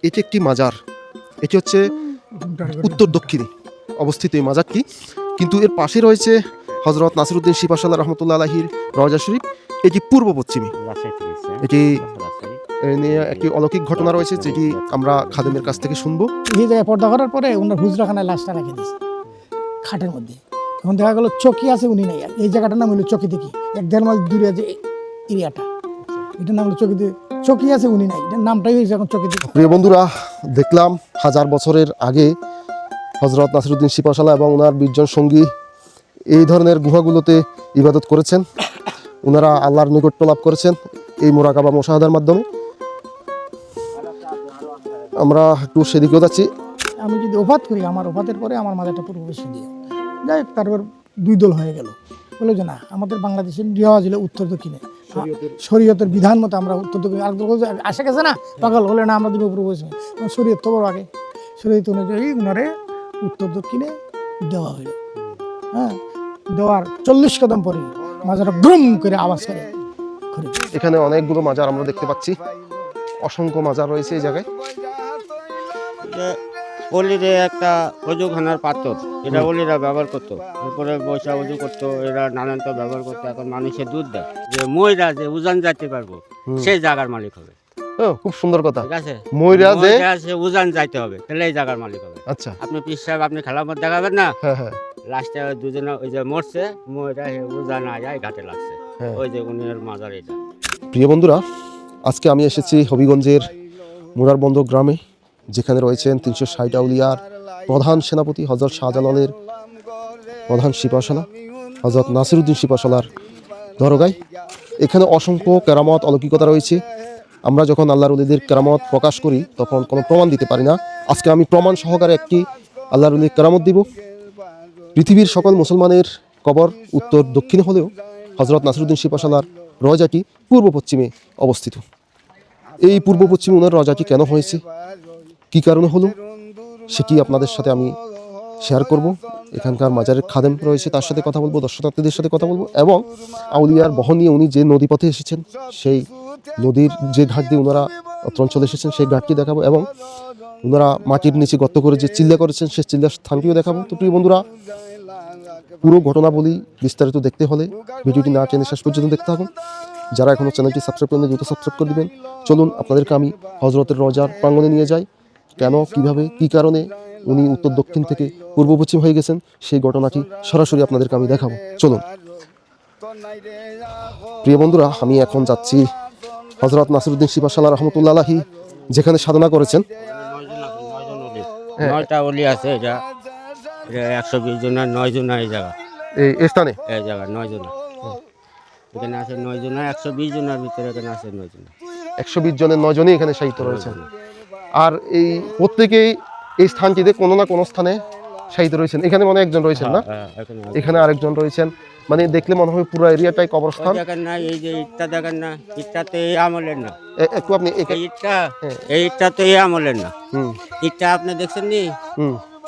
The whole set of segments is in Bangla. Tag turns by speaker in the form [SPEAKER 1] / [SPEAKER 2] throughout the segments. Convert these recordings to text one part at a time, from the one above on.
[SPEAKER 1] এটি একটি মাজার। এটি হচ্ছে উত্তর দক্ষিণে অবস্থিত এই মাজারটি, কিন্তু এর পাশে রয়েছে হজরত নাসিরউদ্দিন শিপাশাল্লাহ রহমতুল্লাহ আলাহির রওজা শরীফ। এটি পূর্ব পশ্চিমে। এটি নিয়ে একটি অলৌকিক ঘটনা রয়েছে, যেটি আমরা খাদেমের কাছ থেকে শুনবো।
[SPEAKER 2] এই জায়গায় পর্দা করার পরে ওনার হুজরাখানায় লাশটা রেখে দিয়েছে খাটের মধ্যে। এখন দেখা গেল চকি আছে, উনি নেই। এই জায়গাটার নাম হলো চকি দেখি, 1-1.5 মাইল দূরে আছে এরিয়াটা, এটার নাম হলো চকি। চকি আছে, উনি নাই, এটার নামটাই হয়েছে এখন চকি দেখি।
[SPEAKER 1] প্রিয় বন্ধুরা, দেখলাম 1000 বছরের আগে হজরত নাসিরউদ্দিন শিপাশাল্লাহ এবং ওনার 20 জন সঙ্গী এই ধরনের গুহাগুলোতে ইবাদত করেছেন। ওনারা আল্লাহর নৈকট্য লাভ করেছেন এই মুরাকাবা মুশাহাদার মাধ্যমে। আমরা একটু সেদিকেও যাচ্ছি।
[SPEAKER 2] আমি যদি ওফাত করি, আমার ওফাতের পরে আমার মাথাটা পূর্ব পশ্চিম দিয়ে যাই, তারপর 2 দল হয়ে গেল। বলে যে না, আমাদের বাংলাদেশের রেওয়াজ হলো উত্তর দক্ষিণে, শরীয়তের বিধান মতো আমরা উত্তর দক্ষিণে। আর আসে গেছে না পাগল হলে না, আমরা দিব পূর্ব পশ্চিমে। শরীয়ত তো বড় আগে, শরীয়ত অনুযায়ী উনারে উত্তর দক্ষিণে দেওয়া হইল। হ্যাঁ, দেওয়ার 40 কদম পরে মাজারটা গ্রুম করে আওয়াজ করে।
[SPEAKER 1] এখানে অনেকগুলো মাজার আমরা দেখতে পাচ্ছি, অসংখ্য মাজার রয়েছে এই জায়গায়।
[SPEAKER 3] অলিরে একটা অজুখানার পাথর, এটা অলিরা ব্যবহার করতো, এরপরে বৈশা অজু করতো, এরা নানান তো ব্যবহার করতো। এখন মানুষের দুধ দেয়, যে ময়রা যে উজান যাইতে পারবো সেই জায়গার মালিক হবে।
[SPEAKER 1] খুব সুন্দর কথা।
[SPEAKER 3] ঠিক আছে,
[SPEAKER 1] ময়রা যে
[SPEAKER 3] উজান যাইতে হবে, তাহলে এই জায়গার মালিক হবে।
[SPEAKER 1] আচ্ছা,
[SPEAKER 3] আপনি পীর সাহেব, আপনি খেলার মধ্যে দেখাবেন না,
[SPEAKER 1] হ্যাঁ হ্যাঁ,
[SPEAKER 3] লাস্টে দুজনে ওই যে মরছে, ময়রা উজান যায় ঘাটে লাগছে,
[SPEAKER 1] হ্যাঁ।
[SPEAKER 3] ওই যে উনির মাজার এটা।
[SPEAKER 1] প্রিয় বন্ধুরা, আজকে আমি এসেছি হবিগঞ্জের মুরারবন্দর গ্রামে, যেখানে রয়েছেন 360 আউলিয়ার প্রধান সেনাপতি হজরত শাহজালালের প্রধান শিপাশালা হজরত নাসিরউদ্দিন শিপাশালার দরগায়। এখানে অসংখ্য কেরামত অলৌকিকতা রয়েছে। আমরা যখন আল্লাহর ওলিদের কেরামত প্রকাশ করি তখন কোনো প্রমাণ দিতে পারি না। আজকে আমি প্রমাণ সহকারে একটি আল্লাহর ওলির কেরামত দিব। পৃথিবীর সকল মুসলমানের কবর উত্তর দক্ষিণে হলেও হজরত নাসিরউদ্দিন শিপাশালার রওজাটি পূর্ব পশ্চিমে অবস্থিত। এই পূর্ব পশ্চিমে ওনার রওজাটি কেন হয়েছে, কী কারণে হলো, সেটি আপনাদের সাথে আমি শেয়ার করব। এখানকার মাজারের খাদেম রয়েছে, তার সাথে কথা বলবো, দর্শনার্থীদের সাথে কথা বলবো, এবং আউলিয়ার বহন নিয়ে উনি যে নদীপথে এসেছেন, সেই নদীর যে ঘাট দিয়ে ওনারা অত্র অঞ্চলে এসেছেন সেই ঘাটটি দেখাবো, এবং ওনারা মাটির নিচে গর্ত করে যে চিল্লা করেছেন সেই চিল্লার স্থানটিও দেখাবো। তো প্রিয় বন্ধুরা, পুরো ঘটনা বলি, বিস্তারিত দেখতে হলে ভিডিওটি না টেনে শেষ পর্যন্ত দেখতে হবে। যারা এখনও চ্যানেলটি সাবস্ক্রাইব করেন, দ্রুত সাবস্ক্রাইব করে দিবেন। চলুন আপনাদেরকে আমি হজরতের রওজার প্রাঙ্গণে নিয়ে যাই। কেন, কিভাবে, কি কারণে উনি উত্তর দক্ষিণ থেকে পূর্ব পশ্চিম হয়ে গেছেন, সেই ঘটনাটি সরাসরি আপনাদেরকে আমি দেখাবো। চলুন প্রিয় বন্ধুরা, আমি এখন যাচ্ছি হজরত নাসিরউদ্দিন শিপাশাল্লাহ রহমতুল্লাহ আলাহি যেখানে সাধনা করেছেন।
[SPEAKER 3] 9টা অলি আছে, এটা 120 জনের 9 জন এই জায়গা,
[SPEAKER 1] এই স্থানে
[SPEAKER 3] এই জায়গা 9 জন এখানে আছে, 9 জন, 120 জনের ভিতরে এখানে আছে 9 জন।
[SPEAKER 1] 120 জনের 9 জনই এখানে সাহিত্য রয়েছেন। আর এই প্রত্যেকেই এই স্থানটিতে কোনো না কোনো স্থানে সাহিত্য রয়েছেন। এখানে মনে একজন রয়েছেন না, এখানে আরেকজন রয়েছেন, মানে দেখলে মনে হয় পুরো এরিয়াটাই কবরস্থান।
[SPEAKER 3] দেখেন না, এই যে ইটটা দেখেন না, ইটটা তো এই আমলের না।
[SPEAKER 1] একটু আপনি
[SPEAKER 3] এই ইটটা তো এই আমলের না। ইটটা আপনি দেখছেন নি,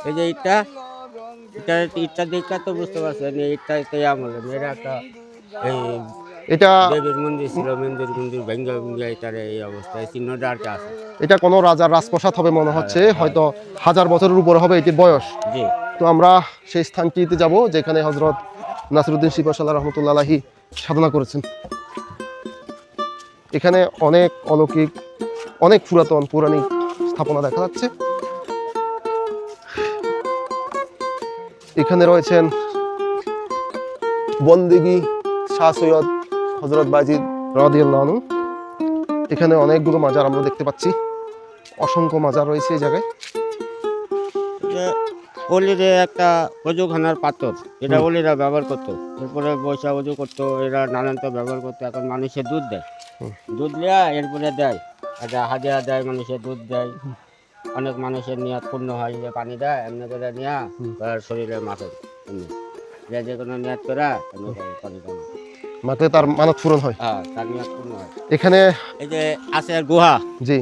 [SPEAKER 3] এই যে ইটটা দেখে তো বুঝতে পারছেন ইটটা তো এই আমলের না। এটা একটা
[SPEAKER 1] এটা
[SPEAKER 3] দেবীর মন্দির ছিল, মন্দির ভেঙ্গা এটার এই অবস্থায় চিহ্নটা আর কি আছে।
[SPEAKER 1] এটা কোনো রাজার রাজপ্রাসাদ হবে মনে হচ্ছে, হয়তো 1000 বছরের উপরে হবে এটির বয়স।
[SPEAKER 3] জি,
[SPEAKER 1] তো আমরা সেই স্থানটিতে যাব যেখানে হজরত নাসিরউদ্দিন শিপাশাল্লাহ রহমতুল্লাহ আলাহি সাধনা করেছেন। এখানে অনেক অলৌকিক, অনেক পুরাতন পৌরাণিক স্থাপনা দেখা যাচ্ছে। এখানে রয়েছেন বন্দেগী শাহ সৈয়দ হজরত বাজিদ রাদিয়াল্লাহু আনহু। এখানে অনেকগুলো মাজার আমরা দেখতে পাচ্ছি, অসংখ্য মাজার রয়েছে এই জায়গায়।
[SPEAKER 3] অলিরে একটা অজুখানার পাথর, এটা অলিরা ব্যবহার করতো, এরপরে বৈশা অজু করতো, এরা নানান তো ব্যবহার করতো। এখন মানুষের দুধ দেয়, দুধ নেওয়া এরপরে দেয়, আচ্ছা হাজিরা দেয়, মানুষের দুধ দেয়। অনেক মানুষের নিয়াত পূর্ণ হয়, যে পানি দেয় এমনি করে নেওয়া শরীরের মাথর, এমনি যে কোনো নিয়াত করা এমনি পানি দেয়,
[SPEAKER 1] মাত্র তার মানত পূরণ হয়।
[SPEAKER 3] হ্যাঁ, তার নিয়াত পূর্ণ হয়।
[SPEAKER 1] এখানে
[SPEAKER 3] এই যে আছে গুহা,
[SPEAKER 1] জি,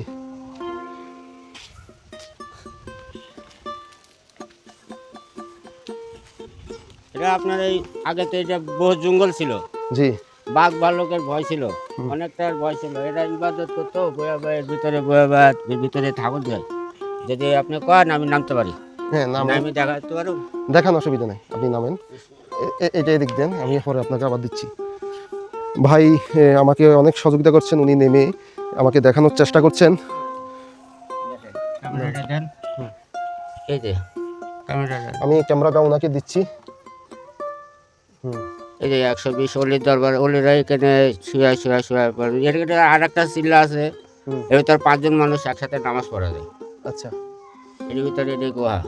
[SPEAKER 3] এটা আপনার এই আগে তো এটা বহু জঙ্গল ছিল।
[SPEAKER 1] জি,
[SPEAKER 3] বাঘ ভাল্লুকের ভয় ছিল, অনেকটার ভয় ছিল। এরা ইবাদত করতো, এর ভিতরে এর ভিতরে ঠাকুর যায়। যদি আপনি কন আমি নামতে পারি,
[SPEAKER 1] হ্যাঁ নামেন,
[SPEAKER 3] আমি দেখাতে পারো।
[SPEAKER 1] দেখান, অসুবিধা নেই, আপনি নামেন। এটা এদিক দেন, আমি পরে আপনাকে আবার দিচ্ছি। ভাই আমাকে অনেক সহযোগিতা করছেন, উনি নেমে আমাকে দেখানোর চেষ্টা করছেন।
[SPEAKER 3] ক্যামেরাটা দেন, এই যে ক্যামেরাটা,
[SPEAKER 1] আমি ক্যামেরাটা ওনাকে দিচ্ছি।
[SPEAKER 3] এই যে 120 অলির দরবার, অলিরা এখানে শুয়ে এখানে আর একটা চিল্লা আছে, এর ভিতরে 5 জন মানুষ একসাথে নামাজ পড়া যায়।
[SPEAKER 1] আচ্ছা,
[SPEAKER 3] এর ভিতরে এই গুহা,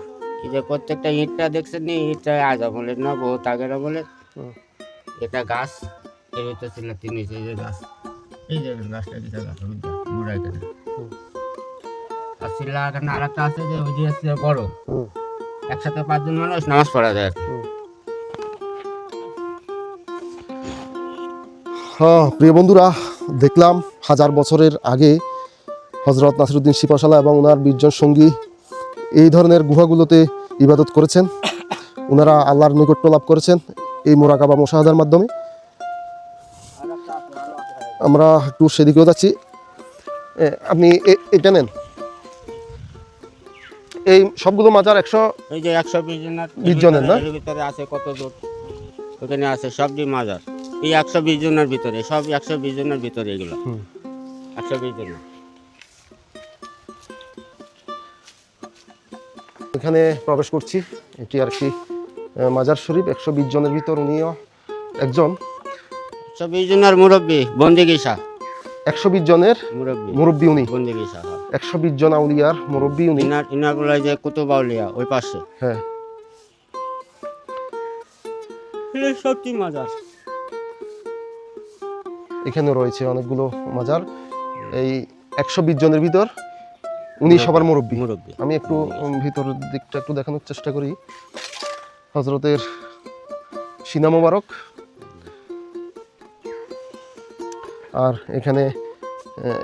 [SPEAKER 3] এই যে প্রত্যেকটা ইটটা দেখছেন নি, ইটটা আজ আমলের না, বহুত আগের আমলের। এটা গাছ, এর ভিতরে ছিল 3 নিচে, এই যে গাছ, এই যে গাছটা দিতে গাছ মুড়া এখানে। আর চিল্লা এখানে আর একটা আছে, যে ওই যে আছে বড়, একসাথে 5 জন মানুষ নামাজ পড়া যায়।
[SPEAKER 1] হ্যাঁ প্রিয় বন্ধুরা, দেখলাম 1000 বছরের আগে হজরত নাসিরউদ্দিন শিপাশালা এবং ওনার 20 জন সঙ্গী এই ধরনের গুহাগুলোতে ইবাদত করেছেন। ওনারা আল্লাহর নৈকট্য লাভ করেছেন এই মোরাকাবা মুশাহাদার মাধ্যমে। আমরা একটু সেদিকেও যাচ্ছি, আপনি এটা নেন। এই সবগুলো মাজার 100,
[SPEAKER 3] এই যে 120
[SPEAKER 1] 20 জনের না?
[SPEAKER 3] এর ভিতরে আছে কত দূর, ওখানে আছে সবটি মাজার। এই 120 জনের ভিতরে, সব 120 জনের ভিতরে এগুলো, 120 জন।
[SPEAKER 1] এখানে প্রবেশ করছি, এটি আর কি মাজার শরীফ। 120 জনের ভিতর উনিও একজন।
[SPEAKER 3] 120 জনের মুরব্বী বন্দিগি শাহ,
[SPEAKER 1] 120 জনের মুরব্বী উনি,
[SPEAKER 3] বন্দিগি শাহ।
[SPEAKER 1] 120 জন আউলিয়ার মুরব্বী উনি।
[SPEAKER 3] ইনারগুলো যে কুতুব আউলিয়া ওই পাশে,
[SPEAKER 1] হ্যাঁ
[SPEAKER 3] সবটি মাজার।
[SPEAKER 1] এখানে রয়েছে অনেকগুলো মাজার। এই 120 জনের ভিতর উনি সবার মুরব্বী। আমি একটু ভিতরের দিকটা একটু দেখানোর চেষ্টা করি। হজরতের সিনা মোবারক, আর এখানে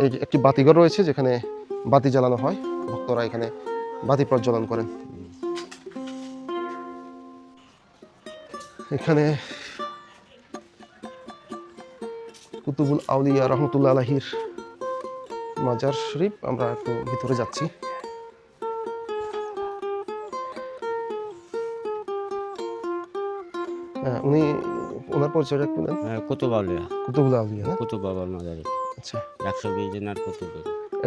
[SPEAKER 1] এই যে একটি বাতিঘর রয়েছে, যেখানে বাতি জ্বালানো হয়, ভক্তরা এখানে বাতি প্রজ্বলন করেন। এখানে কুতুবুল আউলিয়া রহমতুল্লাহ আলাহির মাজার শরীফ। আমরা একটু ভিতরে যাচ্ছি। উনি ওনার পরিচয়টা একটু নেন।
[SPEAKER 3] কুতুব আউলিয়া,
[SPEAKER 1] কুতুবুল আউলিয়া না?
[SPEAKER 3] কুতুব বাবার মাজারে।
[SPEAKER 1] আচ্ছা,
[SPEAKER 3] 120 জনের কুতুব।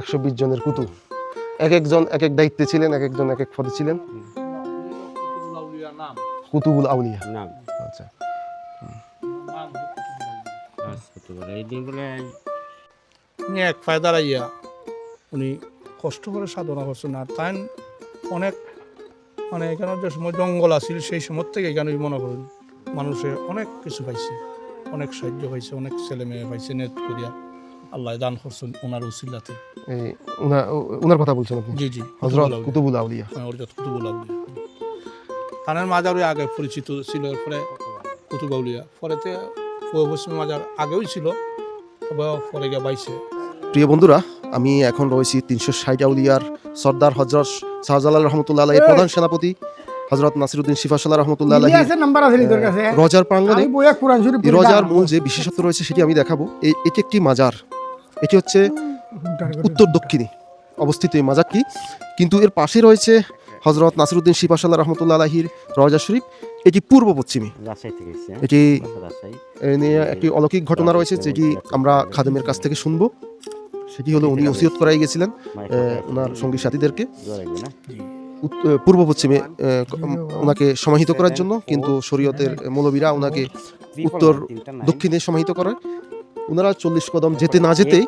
[SPEAKER 1] 120 জনের কুতুব। এক একজন এক এক দায়িত্বে ছিলেন, এক একজন এক এক পদে ছিলেন। কুতুবুল আউলিয়া
[SPEAKER 3] নাম।
[SPEAKER 1] আচ্ছা,
[SPEAKER 3] এই দিনগুলো
[SPEAKER 4] উনি এক পায়ে দাঁড়াইয়া উনি কষ্ট করে সাধনা করছেন। আর তাই অনেক মানে এখানে যে সময় জঙ্গল আছিল, সেই সময় থেকে এখানে মনে করেন মানুষে অনেক কিছু পাইছে, অনেক সাহায্য পাইছে, অনেক ছেলে মেয়ে পাইছে নেট করিয়া। আল্লাহ দান করছেন ওনার উসিলাতে।
[SPEAKER 1] এই ওনার কথা বলছেন আপনি?
[SPEAKER 4] জি জি,
[SPEAKER 1] হযরত কুতুবুল আউলিয়া।
[SPEAKER 4] হযরত কুতুবুল আউলিয়া। তানের মাজারে আগে পরিচিত ছিল, এরপরে কুতুব আউলিয়া, পরেতে পশ্চিম মাজার আগেও ছিল, তবে পরে গিয়ে বাইছে।
[SPEAKER 1] প্রিয় বন্ধুরা, আমি এখন রয়েছি 360 আউলিয়ার সর্দার হযরত শাহজালাল রহমতুল্লাহ আলাইহির প্রধান সেনাপতি হযরত নাসিরউদ্দিন শিফাশালাহ রহমতুল্লাহ আলাইহি
[SPEAKER 2] নাম্বার আছে তোর কাছে?
[SPEAKER 1] রজার প্রাঙ্গণে।
[SPEAKER 2] আমি বইয়া কোরআন শরীফ
[SPEAKER 1] এই রজার মূল যে বিশেষত্ব রয়েছে সেটি আমি দেখাবো। এটি একটি মাজার, এটি হচ্ছে উত্তর দক্ষিণে অবস্থিত এই মাজারটি, কিন্তু এর পাশে রয়েছে হযরত নাসিরউদ্দিন শিফাশালাহ রহমতুল্লাহ আলাইহির রজা শরীফ। এটি পূর্ব পশ্চিমে। এটি নিয়ে একটি অলৌকিক ঘটনা রয়েছে, যেটি আমরা খাদেমের কাছ থেকে শুনবো। সেটি হলো উনি ওসিয়ত করাই গেছিলেন ওনার সঙ্গী সাথীদেরকে পূর্ব পশ্চিমে ওনাকে সমাহিত করার জন্য, কিন্তু শরীয়তের মৌলবীরা ওনাকে উত্তর দক্ষিণে সমাহিত করে। ওনারা 40 কদম যেতে না যেতেই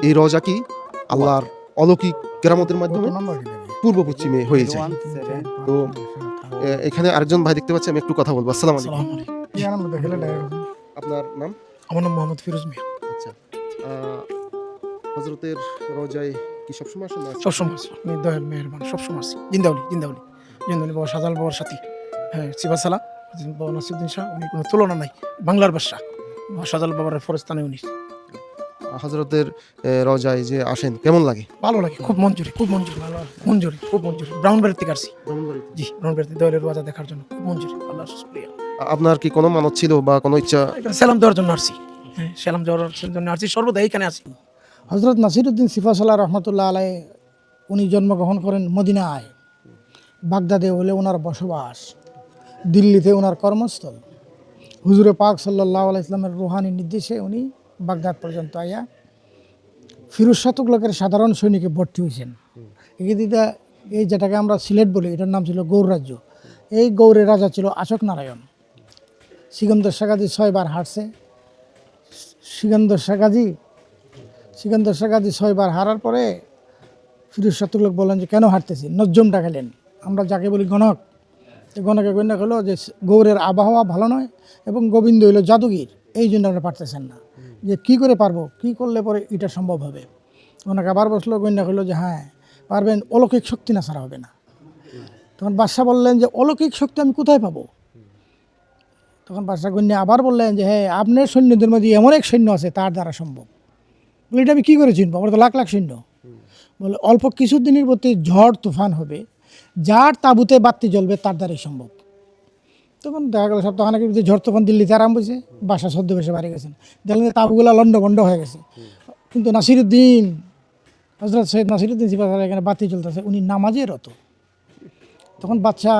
[SPEAKER 1] এই রজাটি আল্লাহর অলৌকিক কেরামতের মাধ্যমে পূর্ব পশ্চিমে হয়ে যায়। তো এখানে আরেকজন ভাই দেখতে পাচ্ছি, আমি একটু কথা বলবো। আসসালামু আলাইকুম। আপনার নাম?
[SPEAKER 2] আমার নাম মোহাম্মদ ফিরোজ মিয়া।
[SPEAKER 1] আচ্ছা, হযরতের রজায় কি সবসময় আসেন?
[SPEAKER 2] সবসময় আমি দয়াল মেহেরবান সবসময় আছি। জিন্দাউলি জিন্দাউলি জিন্দাউলি বাবা শাহজালাল বাবার সাথী। হ্যাঁ, সিবাসালা বাবা নাসিরউদ্দিন শাহ, উনি কোনো তুলনা নাই, বাংলার বাদশা। শাহজালাল বাবার ফরস্থানে উনি।
[SPEAKER 1] হযরতের রজায় যে আসেন কেমন লাগে?
[SPEAKER 2] ভালো লাগে, খুব মঞ্জুরি, খুব মঞ্জুরি, ভালো মঞ্জুরি, খুব মঞ্জুরি। ব্রাউনবাড়ি থেকে আসছি। জি, ব্রাউনবাড়িতে দয়ালের রোজা দেখার জন্য খুব মঞ্জুরি। আল্লাহ শুকরিয়া।
[SPEAKER 1] আপনার কি কোনো মানত ছিল বা কোনো ইচ্ছা?
[SPEAKER 2] সালাম দেওয়ার জন্য আসছি।
[SPEAKER 5] হ্যাঁ সালাম যাওয়ার জন্য আসছি, সর্বদা এইখানে আছি।
[SPEAKER 2] হজরত নাসিরুদ্দিন সিফাসাল্লাহ রহমতুল্লাহ আলাই উনি জন্মগ্রহণ করেন মদিনায়, বাগদাদে হলে ওনার বসবাস, দিল্লিতে ওনার কর্মস্থল। হুজুরে পাক সাল্লাল্লাহু আলাইহি ইসলামের রুহানি নির্দেশে উনি বাগদাদ পর্যন্ত আইয়া ফিরোজ শাহ তুগলকের সাধারণ সৈনিকে ভর্তি হয়েছেন। এদিকে এই যেটাকে আমরা সিলেট বলি, এটার নাম ছিল গৌর রাজ্য। এই গৌরের রাজা ছিল আশোক নারায়ণ। সিকন্দর শাহ গাজী 6 বার হারছে। সিকন্দর শাহ গাজী 6 বার হারার পরে ফিরোজ শাহ তুগলক বললেন যে কেন হারতেছি, নজ্জম ডাকালেন, আমরা যাকে বলি গণক। গণকে গণ্য হলো যে গৌরের আবহাওয়া ভালো নয় এবং গোবিন্দ হইল জাদুগির, এই জন্য আমরা পারতেছেন না, যে কি করে পারবো, কি করলে পরে এটা সম্ভব হবে। গণক আবার বসলো, গণ্য হলো যে হ্যাঁ পারবেন, অলৌকিক শক্তি না ছাড়া হবে না। তখন বাদশাহ বললেন যে অলৌকিক শক্তি আমি কোথায় পাবো? তখন বাদশাহ গণ্য আবার বললেন যে হ্যাঁ আপনার সৈন্যদের মধ্যে এমন এক সৈন্য আছে তার দ্বারা সম্ভব। বলে এটা আমি কী করে চিনবো, আমার তো লাখ লাখ সৈন্য। বলে অল্প কিছুদিনের মধ্যে ঝড় তুফান হবে, যার তাঁবুতে বাতি জ্বলবে তার দ্বারাই সম্ভব। তখন দেখা গেল সপ্তাহখানেক ভিতরে ঝড় তুফান দিল্লিতে আরাম হয়েছে, বাসা ছদ্মবেশে বাড়ি গেছেন, দেখলেন যে তাঁবুগুলো লন্ডভন্ড হয়ে গেছে। কিন্তু নাসিরুদ্দিন, হজরত সৈয়দ নাসিরুদ্দিন সিফাসাল্লাহ এখানে বাতি জ্বলতেছে, উনি নামাজে রত। তখন বাদশাহ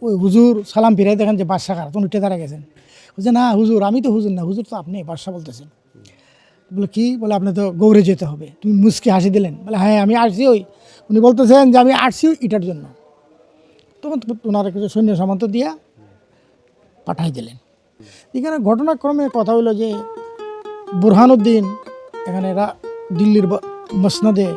[SPEAKER 2] ওই হুজুর সালাম ফিরাই দেখেন যে বাদশাহ কার, তখন উঠে দাঁড়ায় গেছেন। বলছে না হুজুর, আমি তো হুজুর না, হুজুর তো আপনি। বাদশাহ বলতেছেন, বলে কি? বলে আপনি তো গৌরে যেতে হবে। তুমি মুচকি হাসি দিলেন, বলে হ্যাঁ আমি আসছি। উনি বলতেছেন যে আমি আসছি এটার জন্য। তখন ওনার কিছু সৈন্য সামন্ত দিয়া পাঠাই দিলেন। এখানে ঘটনাক্রমে কথা হইলো যে বুরহানুদ্দিন এখানে দিল্লির মসনদে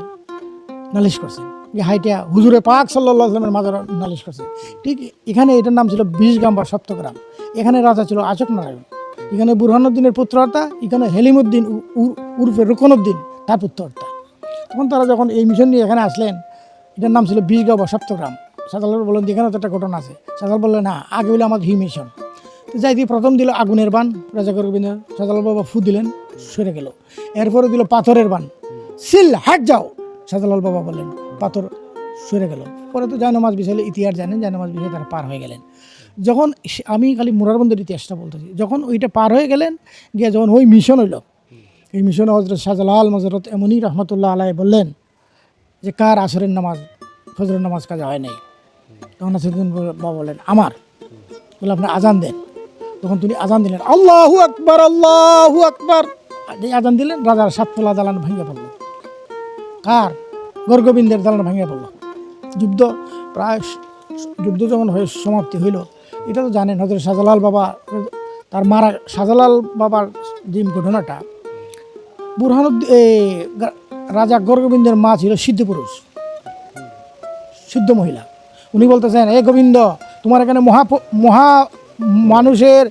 [SPEAKER 2] নালিশ করছেন, যে হাইটা হুজুরে পাক সাল্লাল্লাহু আলাইহি ওয়াসাল্লামের মাজার নালিশ করছে। ঠিক এখানে এটার নাম ছিল 20 গ্রাম বা সপ্তগ্রাম। এখানে রাজা ছিল আশোক নারায়ণ, এখানে বুরহানুদ্দিনের পুত্রহত্যা, এখানে হেলিমুদ্দিন উর্ফে রুকনুদ্দিন তার পুত্রহত্যা। তখন তারা যখন এই মিশন নিয়ে এখানে আসলেন, এটার নাম ছিল 20 গ্রাম বা সপ্তগ্রাম। শাহজালাল বললেন এখানে তো একটা ঘটনা আছে। শাহজালাল বললেন না, আগে হইলে আমার হি মিশন। তো যাই দিয়ে প্রথম দিল আগুনের বান, রাজা গোবিন্দ। শাহজালাল বাবা ফু দিলেন, সরে গেল। এরপরে দিল পাথরের বান, সিল হাট যাও। শাহজালাল বাবা বললেন, পাথর সরে গেল। পরে তো জায়নামাজ বিষয়ে ইতিহাস জানেন, জায়নামাজ বিষয়ে তারা পার হয়ে গেলেন। যখন আমি খালি মুরারবন্দের ইতিহাসটা বলতেছি, যখন ওইটা পার হয়ে গেলেন, গিয়ে যখন ওই মিশন হইল, এই মিশনে হজরত শাহজালাল মজরত এমনি রহমতুল্লাহ আলাই বললেন যে কার আসরের নামাজ ফজরের নামাজ কাজা হয় নাই। তখন নাসিরুদ্দিন বাবা বললেন আমার। বলে আপনি আজান দেন। তখন তিনি আজান দিলেন, আল্লাহু আকবার, আল্লাহু আকবার। এই আজান দিলেন, রাজার 7 তলা দালান ভেঙে পড়ল। কার? গর্গবিন্দের দালান ভেঙে পড়ল। যুদ্ধ যখন হয়ে সমাপ্তি হইল, এটা তো জানেন হজরত শাহজালাল বাবা তার মারা, শাহজালাল বাবার যে ঘটনাটা, বুরহানুদ্দিন রাজা গর্গবিন্দের মা ছিল সিদ্ধ পুরুষ, সিদ্ধ মহিলা। উনি বলতেছেন, এ গোবিন্দ, তোমার এখানে মহা মানুষের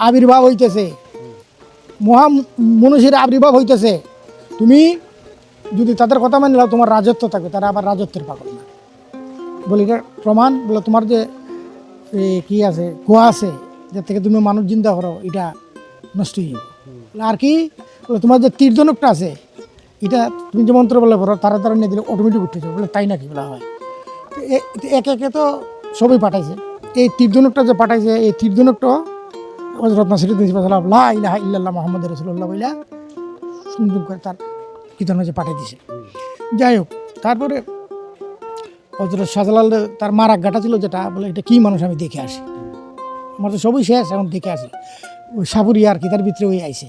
[SPEAKER 2] আবির্ভাব হইতেছে, মহা মনুষ্যের আবির্ভাব হইতেছে। তুমি যদি তাদের কথা মানে নাও, তোমার রাজত্ব থাকবে। তারা আবার রাজত্বের পাগল না। বলি এটার প্রমাণ, বলে তোমার যে কি আছে, গোয়া আছে, যার থেকে তুমি মানুষ চিন্তা করো, এটা নষ্ট হয়ে যাবে। আর কি বলে তোমার যে তীর্ধনুকটা আছে, এটা তুমি যে মন্ত্র বলে পড়ো, তারা নিয়ে দিলে অটোমেটিক উঠে যাবে। বলে তাই নাকি? বলা হয় একে একে তো সবই পাঠাইছে। এই তীর্ধনুকটা যে পাঠাইছে, এই তীর্ধনুকটা হযরত নাসিরুদ্দিন সিফাসাল্লাহ লা ইলাহা ইল্লাল্লাহ মুহাম্মাদুর রাসূলুল্লাহ বইলা সংযোগ করে তার কীর্তন মাঝে পাঠিয়ে দিয়েছে। যাই হোক, তারপরে হযরত শাহজালাল তার মার আজ্ঞাটা ছিল যেটা, বলে এটা কী মানুষ আমি দেখে আসি, আমার তো সবই শেষ, এখন দেখে আসি। ওই সাপুরিয়া আর কি তার ভিতরে ওই আইছে,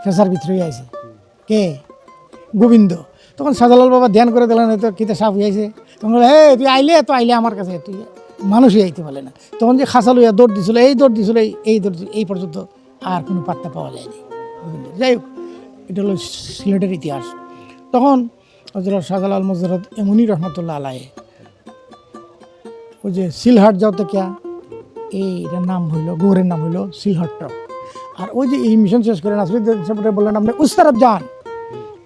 [SPEAKER 2] ফেসার ভিতরে ওই আইছে কে? গোবিন্দ। তখন শাহজালাল বাবা ধ্যান করে দিলেন, হয়তো কিতে সাপ হইয়াছে। তখন বলে হে তুই আইলে আমার কাছে, তুই মানুষই আইতে পারলে না। তখন যে খাসা লইয়া দৌড় দিছিল, এই দৌড় এই পর্যন্ত আর কোনো পাত্তা পাওয়া যায়নি গোবিন্দ। যাই হোক, এটা হলো সিলেটের ইতিহাস। তখন হযরত শাহজালাল মজরত এমনি রহমতুল্লাহ আলাই ওই যে সিলহাট যাও তো কিয়া, এইটার নাম হইল, গৌরের নাম হইল সিলহাটটা। আর ওই যে এই মিশন শেষ করে নাসিরুদ্দিন সাহেব বললেন আপনি উস্তারফ যান,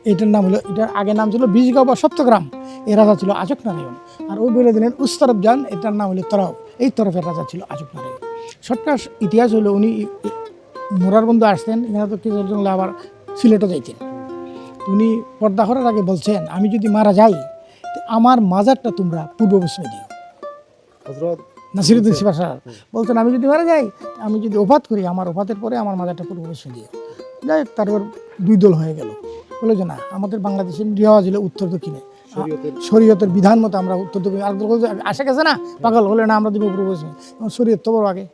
[SPEAKER 2] এইটার নাম হলো, এটার আগের নাম ছিল 20 গাঁও বা সপ্তগ্রাম। এর রাজা ছিল আশোক নারায়ণ। আর ওই বলে দিলেন উস্তারফ যান, এটার নাম হলো তরফ, এই তরফের রাজা ছিল আশোক নারায়ণ। সরকার ইতিহাস হলো উনি মোরারবন্দে আসতেন, এখানে তো কিছু জন্য আবার সিলেটও যাইতেন। উনি পর্দা করার আগে বলছেন, আমি যদি মারা যাই, আমার মাজারটা তোমরা পূর্ব পশ্চিমে দিও।
[SPEAKER 1] হযরত
[SPEAKER 2] নাসিরুদ্দিন সিফাসাল্লাহ বলছেন, আমি যদি মারা যাই, আমি যদি ওফাত করি, আমার ওফাতের পরে আমার মাজারটা পূর্ব পশ্চিমে দিও। যাই হোক, তারপর দুই দল হয়ে গেল। বলে যে না, আমাদের বাংলাদেশের রেওয়াজ হলো উত্তর দক্ষিণে, শরীয়তের বিধান মতো আমরা উত্তর দক্ষিণ। আর আসে গেছে না পাগল হলে না, আমরা দিব পূর্ব পশ্চিমে। শরীয়ত তো বড় আগে,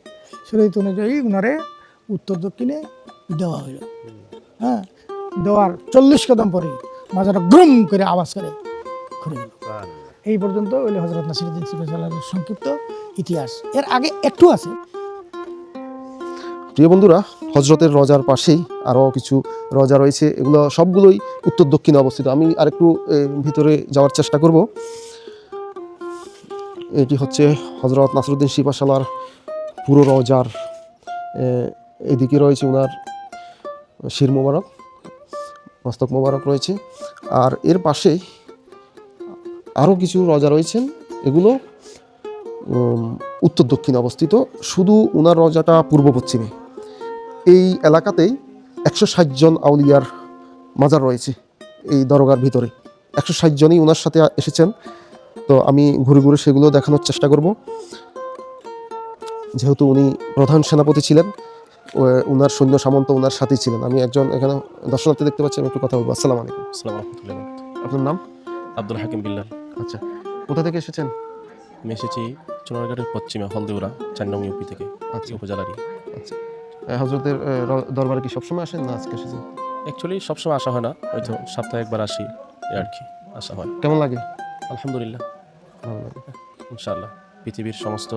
[SPEAKER 2] শরীয়ত অনুযায়ী ওনারে উত্তর দক্ষিণে দেওয়া হইল। হ্যাঁ, দেওয়ার 40 কদম পরে মাজাটা গ্রুম করে আওয়াজ করে ঘুরে গেল। এই পর্যন্ত ওই হযরত নাসিরউদ্দিন সিপাহীর সংক্ষিপ্ত ইতিহাস। এর আগে একটু আছে।
[SPEAKER 1] প্রিয় বন্ধুরা, হজরতের রজার পাশেই আরও কিছু রজা রয়েছে, এগুলো সবগুলোই উত্তর দক্ষিণে অবস্থিত। আমি আরেকটু ভিতরে যাওয়ার চেষ্টা করব। এটি হচ্ছে হজরত নাসিরউদ্দিন সিপাহসালার পুরো রজার। এদিকে রয়েছে ওনার শির মোবারক, মস্তক মোবারক রয়েছে। আর এর পাশে আরও কিছু রজা রয়েছেন, এগুলো উত্তর দক্ষিণে অবস্থিত। শুধু ওনার রজাটা পূর্ব পশ্চিমে। এই এলাকাতেই 160 জন আউলিয়ার মাজার রয়েছে এই দরগার ভিতরে। 160 জনই ওনার সাথে এসেছেন। তো আমি ঘুরে ঘুরে সেগুলো দেখানোর চেষ্টা করব। যেহেতু উনি প্রধান সেনাপতি ছিলেন, ওনার সৈন্য সামন্ত ওনার সাথেই ছিলেন। আমি একজন এখানে দর্শনার্থী দেখতে পাচ্ছি, আমি একটু কথা বলবো। আসসালামু আলাইকুম।
[SPEAKER 6] আসসালামু রাহমাতুল্লাহি ওয়া বারাকাতুহু।
[SPEAKER 1] আপনার নাম?
[SPEAKER 6] আব্দুল হাকিম বিল্লাল।
[SPEAKER 1] আচ্ছা, কোথা থেকে এসেছেন?
[SPEAKER 6] আমি এসেছি চুনারঘাটের পশ্চিমে হলদেউরা 4 নং ইউপি থেকে,
[SPEAKER 1] আচ্ছা
[SPEAKER 6] উপজেলারই।
[SPEAKER 1] আচ্ছা, হজরতের দরবারে কি সবসময় আসেন না আজকে এসেছেন?
[SPEAKER 6] অ্যাকচুয়ালি সবসময় আসা হয় না, হয়তো সপ্তাহে একবার আসি, এই আর কি আসা হয়।
[SPEAKER 1] কেমন লাগে?
[SPEAKER 6] আলহামদুলিল্লাহ,
[SPEAKER 1] ভালো লাগে।
[SPEAKER 6] ইনশাআল্লাহ। পৃথিবীর সমস্ত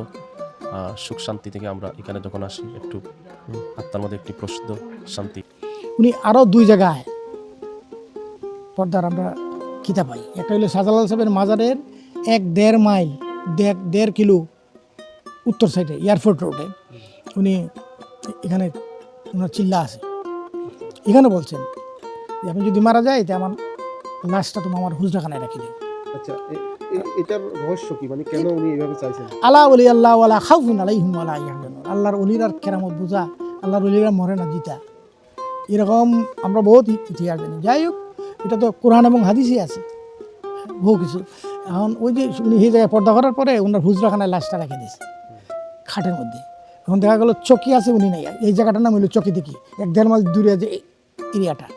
[SPEAKER 6] সুখ শান্তি থেকে আমরা এখানে যখন আসি, একটু আত্মার মধ্যে একটি প্রশুদ্ধ শান্তি।
[SPEAKER 2] উনি আরও দুই জায়গায় পর্দার আমরা খিতা পাই। একটা হলো শাহজালাল সাহেবের মাজারের 1-1.5 মাইল 1.5 কিলো উত্তর সাইডে এয়ারপোর্ট রোডে উনি এখানে ওনার চিল্লা আছে। এখানে বলছেন যে আমি যদি মারা যাই তা আমার লাশটা তুমি আমার হুজরাখানায় রাখি দিও।
[SPEAKER 1] আচ্ছা, এটার রহস্য কি? মানে কেন উনি এইভাবে চাইছেন?
[SPEAKER 2] আলা ওলি আল্লাহ ওয়ালা খাউফুন আলাইহিম ওয়ালা ইয়াহজানুন। আল্লাহর ওলিরার কেরামত বোঝা, আল্লাহর ওলিরা মরে না জিতা, এরকম আমরা বহুত ইতিহাস জানি। যাই হোক, এটা তো কোরআন এবং হাদিসই আছে বহু কিছু। এখন ওই যে উনি সেই জায়গায় পর্দা করার পরে ওনার হুজরাখানায় লাশটা রেখে দিয়েছে খাটের মধ্যে। এখন দেখা গেল চকি আছে, উনি নাই। এই জায়গাটার নাম হলো চকি দিকি, 1-1.5 মাইল দূরে যে এরিয়াটা,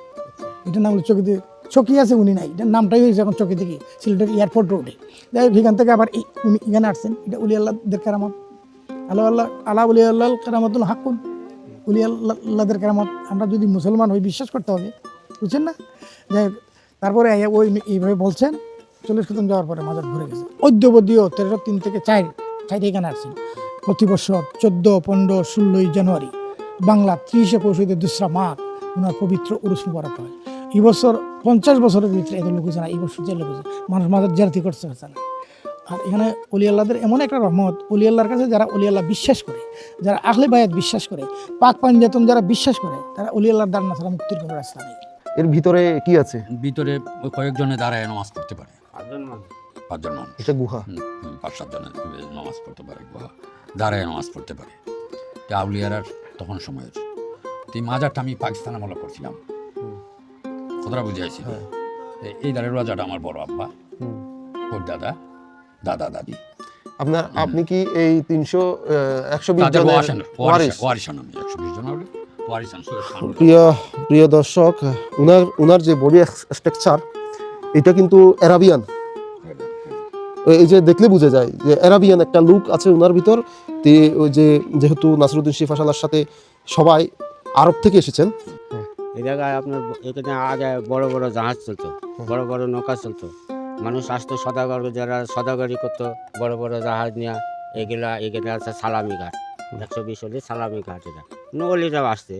[SPEAKER 2] এটার নাম হলো চকি দিকি। চকি আছে, উনি নাই। এটার নামটাই হয়েছে এখন চকি দিকি, সিলেটের এয়ারপোর্ট রোডে। যাই হোক, এখান থেকে আবার উনি এখানে আসছেন। এটা উলি আল্লাহদের কেরামত। আল্লাহ উলি আল্লাহ কেরামতুল হাক্কুন, উলি আল্লাহদের কেরামত। আমরা যদি মুসলমান হই বিশ্বাস করতে হবে, বুঝছেন না? যাই হোক, তারপরে ওই এইভাবে বলছেন। 40 কদম যাওয়ার পরে মাজার ঘুরে গেছে। অদ্যবদিও 1303 থেকে 4 এখানে আসছেন। প্রতি বছর 14, 15, 16 জানুয়ারি বাংলা 30 পৌষের 2রা মাঘ ওনার পবিত্র উরুস মুবারক হয়। এই বছর 50 বছরের ভিতরে এত লোক জানা, এই বছর যে লোক মানুষ মাজার জিয়ারত করতে পারছে না। আর এখানে অলি আল্লাহদের এমন একটা রহমত, অলি আল্লাহর কাছে যারা অলি আল্লাহ বিশ্বাস করে, যারা আহলে বায়াত বিশ্বাস করে, পাক পাঞ্জাতন যারা বিশ্বাস করে, তারা অলি আল্লাহর দ্বার না ছাড়া মুক্তির কোনো রাস্তা নেই।
[SPEAKER 1] এর ভিতরে কি আছে?
[SPEAKER 7] ভিতরে ওই কয়েকজনে দাঁড়ায় নামাজ পড়তে পারে। 5 জন মানুষ।
[SPEAKER 1] এটা গুহা।
[SPEAKER 7] 5-7 জনে নামাজ পড়তে পারে, গুহা দাঁড়ায় নামাজ পড়তে পারে। এটা আউলিয়ারার তখন সময়ের। তো এই মাজারটা আমি পাকিস্তান আমলে করছিলাম, কতটা বুঝাইছি। এই দাঁড়ের রাজাটা আমার বড় আব্বা, ওর দাদা, দাদা দাদি।
[SPEAKER 1] আপনি কি এই 120 জনের
[SPEAKER 7] ওয়ারিশান? আমি 120 জন ওয়ারিশান।
[SPEAKER 1] প্রিয় দর্শক, উনার যে বডি স্ট্রাকচার, এটা কিন্তু অ্যারাবিয়ান। এই যে দেখলে বোঝা যায় যে অ্যারাবিয়ান একটা লুক আছে ওনার ভিতর। ওই যে যেহেতু নাসিরউদ্দিন সিপাহসালার সাথে সবাই আরব থেকে এসেছেন।
[SPEAKER 3] এই জায়গায় আপনার এখানে আগে বড় বড় জাহাজ চলতো, বড় বড় নৌকা চলতো। মানুষ আসতো সদাগর, যারা সদাগরি করতো বড় বড় জাহাজ নিয়ে। এখানে আছে সালামি ঘাট, 120 হলে সালামি ঘাট। এটা নগলিরাও আসছে।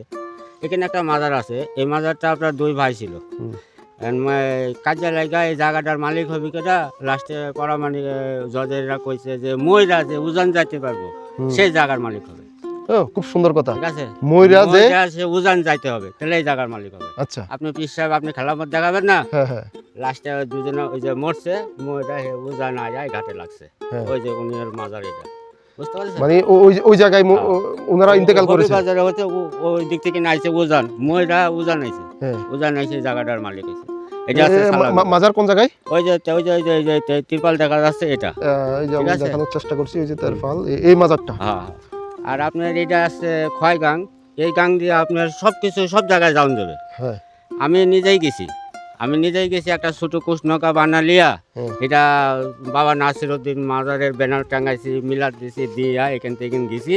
[SPEAKER 3] এখানে একটা মাজার আছে। এই মাজারটা আপনার 2 ভাই ছিল। কাজে লাগা এই জায়গাটার মালিক হবে কেটা, লাস্টে পরামানি জজেরা কইছে যে ময়রা যে উজান যাইতে পারবো সেই জায়গার মালিক হবে।
[SPEAKER 1] খুব সুন্দর কথা।
[SPEAKER 3] ঠিক আছে,
[SPEAKER 1] ময়রা যে
[SPEAKER 3] উজান যাইতে হবে, তাহলে এই জায়গার মালিক হবে।
[SPEAKER 1] আচ্ছা,
[SPEAKER 3] আপনি পীর সাহেব, আপনি খেলার মধ্যে দেখাবেন না?
[SPEAKER 1] হ্যাঁ।
[SPEAKER 3] লাস্টে দুজনে ওই যে মরছে, ময়রা উজান আয় ঘাটে লাগছে। ওই যে উনির মাজার এটা, বুঝতে পারছেন?
[SPEAKER 1] মানে ওই জায়গায় ওনারা ইন্তেকাল করেছে।
[SPEAKER 3] বাজারে হচ্ছে ওই দিক থেকে নাইছে উজান, ময়রা উজান আইছে, উজান আইছে জায়গাটার মালিক হইছে। এটা আছে
[SPEAKER 1] মাজার কোন জায়গায়?
[SPEAKER 3] ওই যে ত্রিপাল দেখা যাচ্ছে, এটা
[SPEAKER 1] এই যে আমরা দেখানোর চেষ্টা করছি, ওই যে তিরপাল, এই মাজারটা।
[SPEAKER 3] হ্যাঁ। আর আপনার এটা আছে খয়গাং, এই গাং দিয়ে আপনার সব কিছু সব জায়গায় যাওয়া যাবে।
[SPEAKER 1] হ্যাঁ
[SPEAKER 3] আমি নিজেই গেছি একটা ছোট কুশ নৌকা বানালিয়া,
[SPEAKER 1] হুম।
[SPEAKER 3] এটা বাবা নাসিরউদ্দিন মাজারের ব্যানার টাঙ্গাইছি, মিলাদ দিছি, দিয়া এখান থেকে গেছি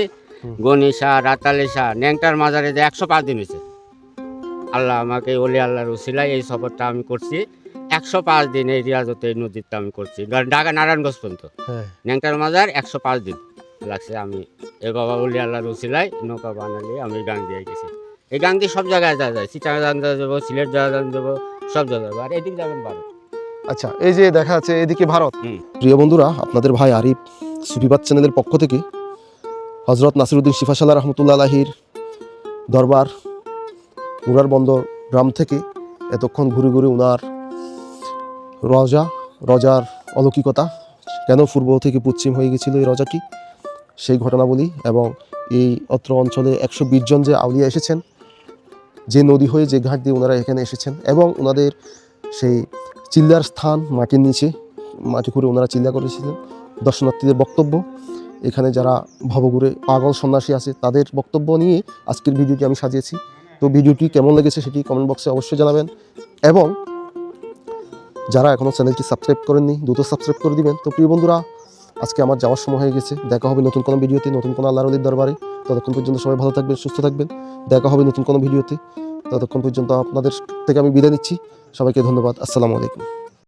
[SPEAKER 3] গনিশা রাতালিশা ন্যাংটার মাজারে যে 105 দিন হয়েছে। আল্লাহ আমাকে ওলি আল্লাহর উসিলায় এই সফরটা আমি করছি। 105 দিন এই রিয়াজতে এই নদীরটা আমি করছি, ঢাকা নারায়ণগঞ্জ পর্যন্ত।
[SPEAKER 1] হ্যাঁ
[SPEAKER 3] ন্যাংটার মাজার 105 দিন লাগছে। আমি এ বাবা ওলি আল্লাহর উসিলায় নৌকা বানালি আমি গাং দিয়ে গেছি। এই গাং দিয়ে সব জায়গায় যাওয়া যায়, চিটাগাং যাবো, সিলেট যাবো, সব জায়গায় যাবো। আর এদিক যাবেন ভারত।
[SPEAKER 1] আচ্ছা, এই যে দেখা যাচ্ছে এদিকে ভারত।
[SPEAKER 3] হুম।
[SPEAKER 1] প্রিয় বন্ধুরা, আপনাদের ভাই আরিফ সুফিবাদ চ্যানেলের পক্ষ থেকে হজরত নাসিরউদ্দিন শিফাশাল্লাহ রহমতুল্লাহ আলাহির দরবার মুরার বন্দর গ্রাম থেকে এতক্ষণ ঘুরে ঘুরে ওনার রজার অলৌকিকতা, কেন পূর্ব থেকে পশ্চিম হয়ে গেছিল এই রজাটি, সেই ঘটনা বলি। এবং এই অত্র অঞ্চলে 120 জন যে আউলিয়া এসেছেন, যে নদী হয়ে যে ঘাট দিয়ে ওনারা এখানে এসেছেন, এবং ওনাদের সেই চিল্লার স্থান মাটির নিচে, মাটি করে ওনারা চিল্লা করেছিলেন। দর্শনার্থীদের বক্তব্য, এখানে যারা ভবঘুরে পাগল সন্ন্যাসী আছে তাদের বক্তব্য নিয়ে আজকের ভিডিওটি আমি সাজিয়েছি। তো ভিডিওটি কেমন লেগেছে সেটি কমেন্ট বক্সে অবশ্যই জানাবেন, এবং যারা এখনও চ্যানেলটি সাবস্ক্রাইব করেননি দ্রুত সাবস্ক্রাইব করে দিবেন। তো প্রিয় বন্ধুরা, আজকে আমার যাওয়ার সময় হয়ে গেছে। দেখা হবে নতুন কোনো ভিডিওতে, নতুন কোনো আল্লাহর ওলির দরবারে। ততক্ষণ পর্যন্ত সবাই ভালো থাকবেন, সুস্থ থাকবেন। দেখা হবে নতুন কোনো ভিডিওতে। ততক্ষণ পর্যন্ত আপনাদের থেকে আমি বিদায় নিচ্ছি। সবাইকে ধন্যবাদ। আসসালামু আলাইকুম।